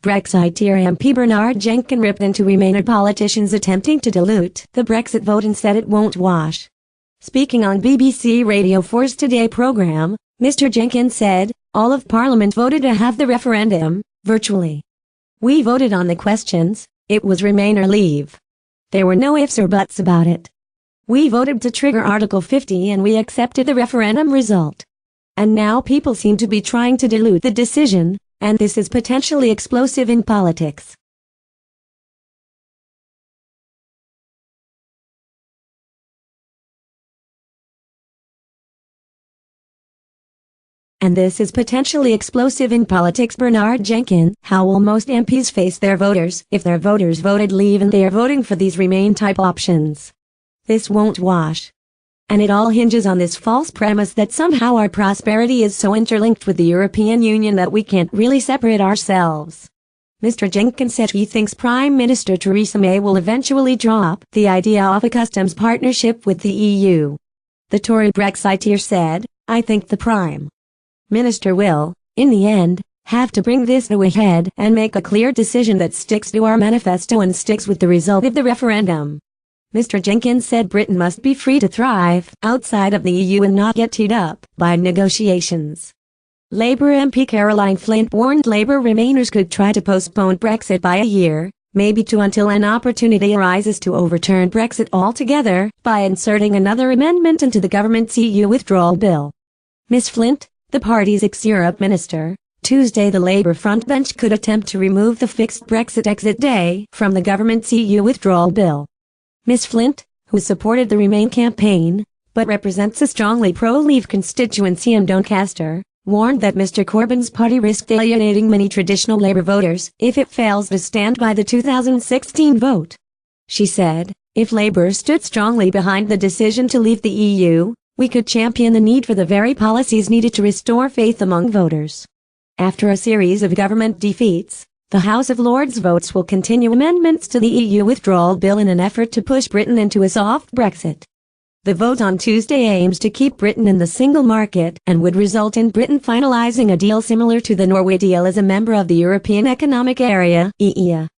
Brexiteer MP Bernard Jenkin ripped into Remainer politicians attempting to dilute the Brexit vote and said it won't wash. Speaking on BBC Radio 4's Today programme, Mr. Jenkin said, "All of Parliament voted to have the referendum, virtually. We voted on the questions, it was Remain or Leave. There were no ifs or buts about it. We voted to trigger Article 50 and we accepted the referendum result. And now people seem to be trying to dilute the decision, and this is potentially explosive in politics." Bernard Jenkin. How will most MPs face their voters if their voters voted Leave and they are voting for these Remain-type options? This won't wash. And it all hinges on this false premise that somehow our prosperity is so interlinked with the European Union that we can't really separate ourselves. Mr. Jenkin said he thinks Prime Minister Theresa May will eventually drop the idea of a customs partnership with the EU. The Tory Brexiteer said, "I think the Prime Minister will, in the end, have to bring this to a head and make a clear decision that sticks to our manifesto and sticks with the result of the referendum." Mr. Jenkins said Britain must be free to thrive outside of the EU and not get teed up by negotiations. Labour MP Caroline Flint warned Labour Remainers could try to postpone Brexit by a year, maybe two, until an opportunity arises to overturn Brexit altogether by inserting another amendment into the government's EU withdrawal bill. Ms. Flint, the party's ex-Europe minister, Tuesday the Labour frontbench could attempt to remove the fixed Brexit exit day from the government's EU withdrawal bill. Ms. Flint, who supported the Remain campaign, but represents a strongly pro-Leave constituency in Doncaster, warned that Mr. Corbyn's party risked alienating many traditional Labour voters if it fails to stand by the 2016 vote. She said, "If Labour stood strongly behind the decision to leave the EU, we could champion the need for the very policies needed to restore faith among voters." After a series of government defeats, the House of Lords votes will continue amendments to the EU withdrawal bill in an effort to push Britain into a soft Brexit. The vote on Tuesday aims to keep Britain in the single market and would result in Britain finalising a deal similar to the Norway deal as a member of the European Economic Area (EEA).